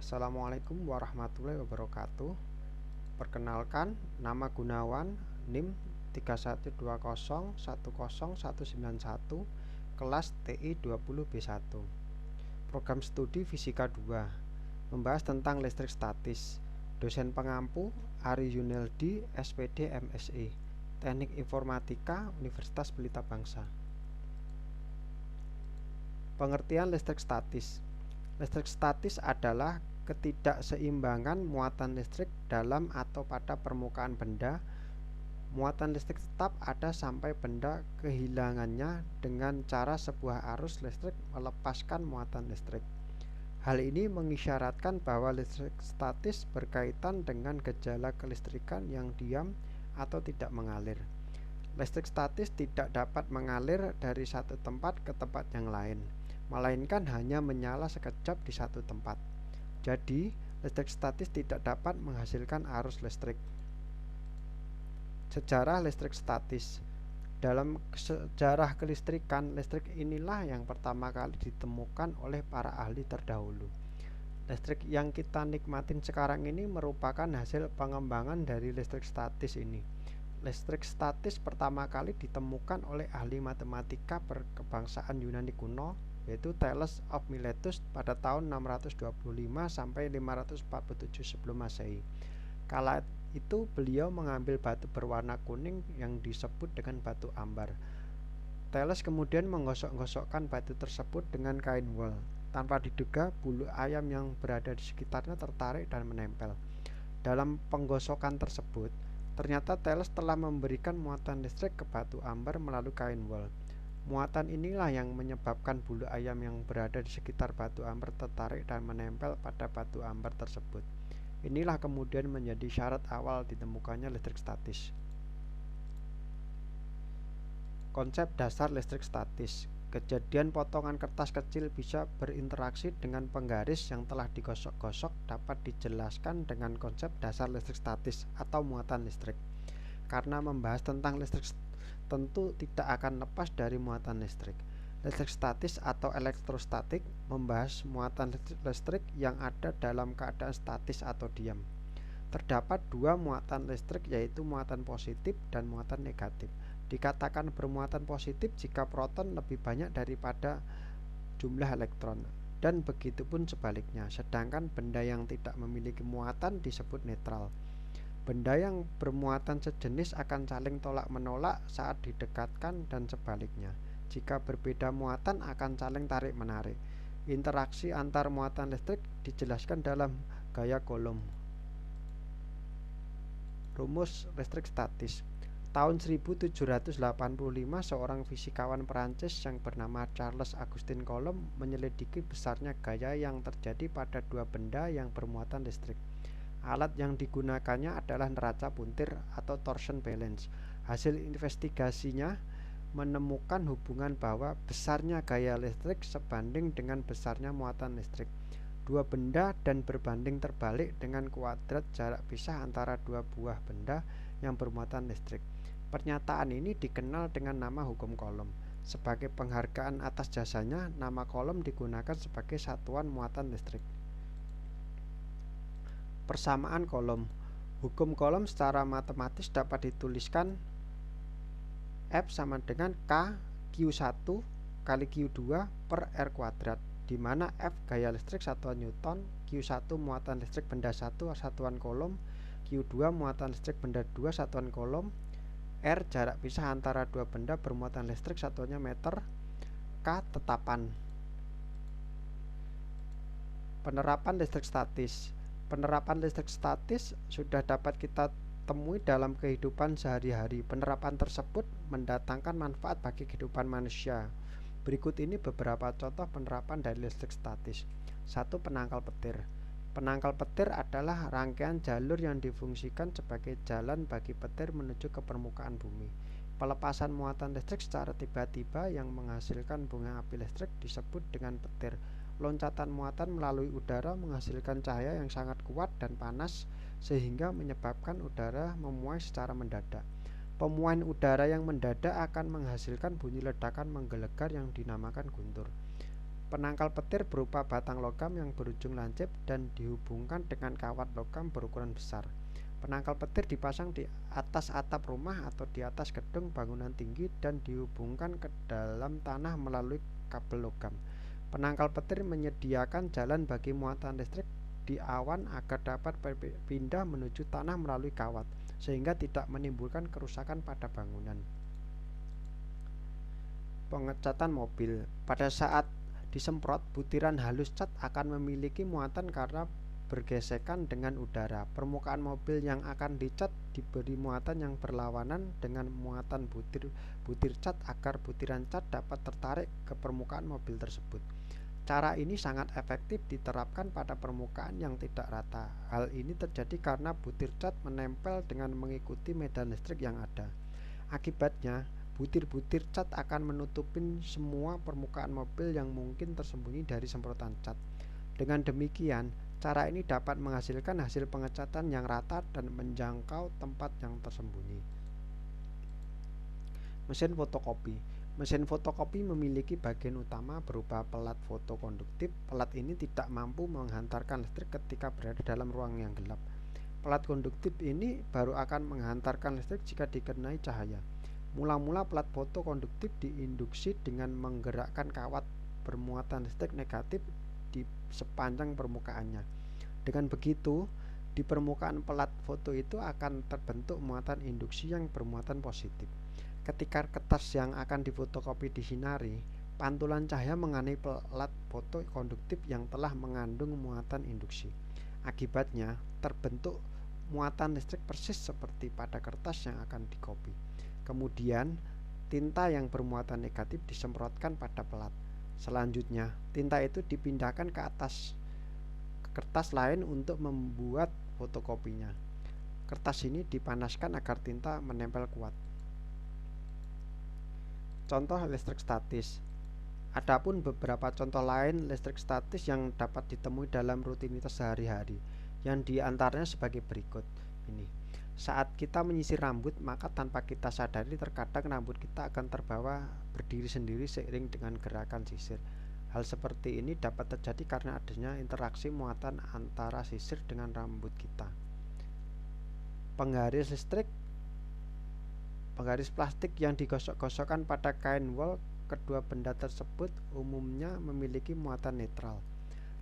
Assalamualaikum warahmatullahi wabarakatuh. Perkenalkan, nama Gunawan, NIM 3120101191, kelas TI 20B1. Program studi Fisika 2, membahas tentang listrik statis. Dosen pengampu Ari Yuneldi, SPD MSI, Teknik Informatika, Universitas Pelita Bangsa. Pengertian listrik statis. Listrik statis adalah ketidakseimbangan muatan listrik dalam atau pada permukaan benda. Muatan listrik tetap ada sampai benda kehilangannya dengan cara sebuah arus listrik melepaskan muatan listrik. Hal ini mengisyaratkan bahwa listrik statis berkaitan dengan gejala kelistrikan yang diam atau tidak mengalir. Listrik statis tidak dapat mengalir dari satu tempat ke tempat yang lain, melainkan hanya menyala sekejap di satu tempat. Jadi, listrik statis tidak dapat menghasilkan arus listrik. Sejarah listrik statis. Dalam sejarah kelistrikan, listrik inilah yang pertama kali ditemukan oleh para ahli terdahulu. Listrik yang kita nikmatin sekarang ini merupakan hasil pengembangan dari listrik statis ini. Listrik statis pertama kali ditemukan oleh ahli matematika berkebangsaan Yunani kuno, yaitu Thales of Miletus pada tahun 625 sampai 547 sebelum Masehi. Kala itu beliau mengambil batu berwarna kuning yang disebut dengan batu ambar. Thales kemudian menggosok-gosokkan batu tersebut dengan kain wol. Tanpa diduga, bulu ayam yang berada di sekitarnya tertarik dan menempel. Dalam penggosokan tersebut, ternyata Thales telah memberikan muatan listrik ke batu ambar melalui kain wol. Muatan inilah yang menyebabkan bulu ayam yang berada di sekitar batu ambar tertarik dan menempel pada batu ambar tersebut. Inilah kemudian menjadi syarat awal ditemukannya listrik statis. Konsep dasar listrik statis. Kejadian potongan kertas kecil bisa berinteraksi dengan penggaris yang telah digosok-gosok dapat dijelaskan dengan konsep dasar listrik statis atau muatan listrik. Karena membahas tentang listrik tentu tidak akan lepas dari muatan listrik. Listrik statis atau elektrostatik membahas muatan listrik yang ada dalam keadaan statis atau diam. Terdapat dua muatan listrik, yaitu muatan positif dan muatan negatif. Dikatakan bermuatan positif jika proton lebih banyak daripada jumlah elektron, dan begitupun sebaliknya. Sedangkan benda yang tidak memiliki muatan disebut netral. Benda yang bermuatan sejenis akan saling tolak-menolak saat didekatkan dan sebaliknya. Jika berbeda muatan akan saling tarik-menarik. Interaksi antar muatan listrik dijelaskan dalam gaya Coulomb. Rumus listrik statis. Tahun 1785, seorang fisikawan Perancis yang bernama Charles Augustin Coulomb menyelidiki besarnya gaya yang terjadi pada dua benda yang bermuatan listrik. Alat yang digunakannya adalah neraca puntir atau torsion balance. Hasil investigasinya menemukan hubungan bahwa besarnya gaya listrik sebanding dengan besarnya muatan listrik dua benda dan berbanding terbalik dengan kuadrat jarak pisah antara dua buah benda yang bermuatan listrik. Pernyataan ini dikenal dengan nama hukum Coulomb. Sebagai penghargaan atas jasanya, nama Coulomb digunakan sebagai satuan muatan listrik. Persamaan Coulomb. Hukum Coulomb secara matematis dapat dituliskan F sama dengan K Q1 kali Q2 per R kuadrat, di mana F gaya listrik satuan Newton, Q1 muatan listrik benda 1 satuan Coulomb, Q2 muatan listrik benda 2 satuan Coulomb, R jarak pisah antara dua benda bermuatan listrik satuannya meter, K tetapan. Penerapan listrik statis. Penerapan listrik statis sudah dapat kita temui dalam kehidupan sehari-hari. Penerapan tersebut mendatangkan manfaat bagi kehidupan manusia. Berikut ini beberapa contoh penerapan dari listrik statis. 1. Penangkal petir. Penangkal petir adalah rangkaian jalur yang difungsikan sebagai jalan bagi petir menuju ke permukaan bumi. Pelepasan muatan listrik secara tiba-tiba yang menghasilkan bunga api listrik disebut dengan petir. Loncatan muatan melalui udara menghasilkan cahaya yang sangat kuat dan panas sehingga menyebabkan udara memuai secara mendadak. Pemuaian udara yang mendadak akan menghasilkan bunyi ledakan menggelegar yang dinamakan guntur. Penangkal petir berupa batang logam yang berujung lancip dan dihubungkan dengan kawat logam berukuran besar. Penangkal petir dipasang di atas atap rumah atau di atas gedung bangunan tinggi dan dihubungkan ke dalam tanah melalui kabel logam. Penangkal petir menyediakan jalan bagi muatan listrik di awan agar dapat pindah menuju tanah melalui kawat, sehingga tidak menimbulkan kerusakan pada bangunan. Pengecatan mobil. Pada saat disemprot, butiran halus cat akan memiliki muatan karena bergesekan dengan udara. Permukaan mobil yang akan dicat diberi muatan yang berlawanan dengan muatan butir cat agar butiran cat dapat tertarik ke permukaan mobil tersebut. Cara ini sangat efektif diterapkan pada permukaan yang tidak rata. Hal ini terjadi karena butir cat menempel dengan mengikuti medan listrik yang ada. Akibatnya, butir-butir cat akan menutupin semua permukaan mobil yang mungkin tersembunyi dari semprotan cat. Dengan demikian, cara ini dapat menghasilkan hasil pengecatan yang rata dan menjangkau tempat yang tersembunyi. Mesin fotokopi. Mesin fotokopi memiliki bagian utama berupa pelat fotokonduktif. Pelat ini tidak mampu menghantarkan listrik ketika berada dalam ruang yang gelap. Pelat konduktif ini baru akan menghantarkan listrik jika dikenai cahaya. Mula-mula pelat fotokonduktif diinduksi dengan menggerakkan kawat bermuatan listrik negatif di sepanjang permukaannya. Dengan begitu, di permukaan pelat foto itu akan terbentuk muatan induksi yang bermuatan positif. Ketika kertas yang akan difotokopi disinari, pantulan cahaya mengenai pelat fotokonduktif yang telah mengandung muatan induksi. Akibatnya, terbentuk muatan listrik persis seperti pada kertas yang akan dikopi. Kemudian, tinta yang bermuatan negatif disemprotkan pada pelat. Selanjutnya, tinta itu dipindahkan ke atas kertas lain untuk membuat fotokopinya. Kertas ini dipanaskan agar tinta menempel kuat. Contoh listrik statis. Adapun beberapa contoh lain listrik statis yang dapat ditemui dalam rutinitas sehari-hari, yang diantaranya sebagai berikut. Ini. Saat kita menyisir rambut, maka tanpa kita sadari terkadang rambut kita akan terbawa berdiri sendiri seiring dengan gerakan sisir. Hal seperti ini dapat terjadi karena adanya interaksi muatan antara sisir dengan rambut kita. Penggaris listrik. Penggaris plastik yang digosok-gosokkan pada kain wol, kedua benda tersebut umumnya memiliki muatan netral.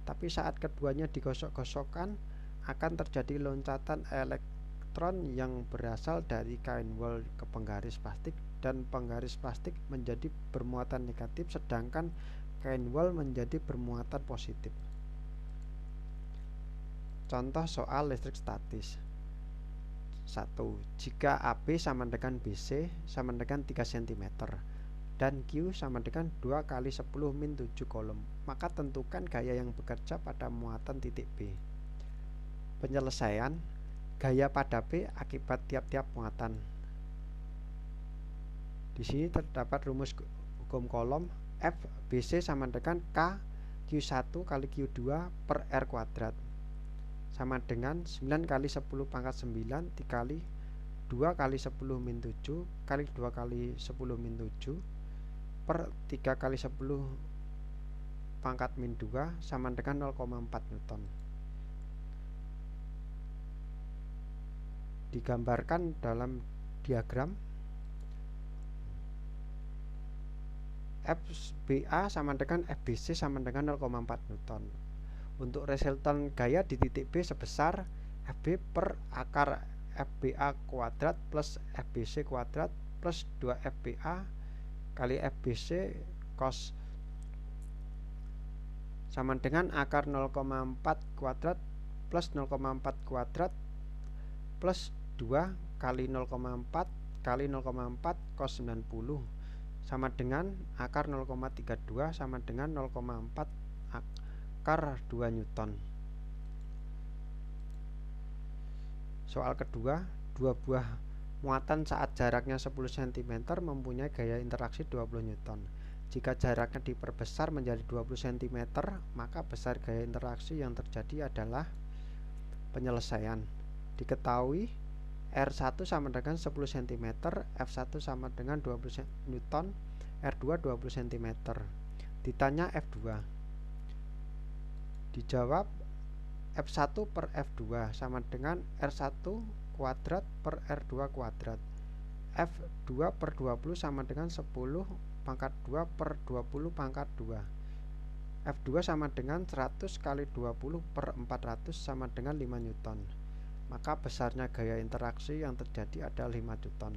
Tapi saat keduanya digosok-gosokkan, akan terjadi loncatan elektron yang berasal dari kain wol ke penggaris plastik, dan penggaris plastik menjadi bermuatan negatif sedangkan kain wol menjadi bermuatan positif. Contoh soal listrik statis. 1. Jika AB sama dengan BC sama dengan 3 cm dan Q sama dengan 2 kali 10 min 7 kolom, maka tentukan gaya yang bekerja pada muatan titik B. Penyelesaian. Gaya pada B akibat tiap-tiap muatan. Di sini terdapat rumus hukum kolom. F BC sama dengan K Q1 kali Q2 per R kuadrat sama dengan 9 kali 10 pangkat 9 dikali 2 kali 10 min 7 kali 2 kali 10 min 7 per 3 kali 10 pangkat min 2 sama dengan 0,4 Newton. Digambarkan dalam diagram. FBA sama dengan FBC sama dengan 0,4 Newton. Untuk resultan gaya di titik B sebesar FB per akar FBA kuadrat plus FBC kuadrat plus 2 FBA kali FBC cos sama dengan akar 0,4 kuadrat plus 0,4 kuadrat plus 2 kali 0,4 kali 0,4 cos 90 sama dengan akar 0,32 sama dengan 0,4 akar 2 Newton. Soal kedua, dua buah muatan saat jaraknya 10 cm mempunyai gaya interaksi 20 Newton. Jika jaraknya diperbesar menjadi 20 cm, maka besar gaya interaksi yang terjadi adalah penyelesaian. Diketahui R1 sama dengan 10 cm, F1 sama dengan 20 Newton, R2 20 cm. Ditanya F2. Dijawab F1 per F2 sama dengan R1 kuadrat per R2 kuadrat. F2 per 20 sama dengan 10 pangkat 2 per 20 pangkat 2. F2 sama dengan 100 kali 20 per 400 sama dengan 5 Newton. Maka besarnya gaya interaksi yang terjadi adalah 5 Newton.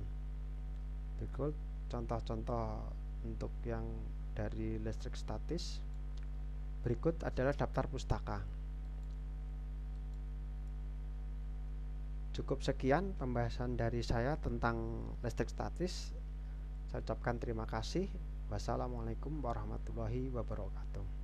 Berikut contoh-contoh untuk yang dari listrik statis. Berikut adalah daftar pustaka. Cukup sekian pembahasan dari saya tentang listrik statis. Saya ucapkan terima kasih. Wassalamualaikum warahmatullahi wabarakatuh.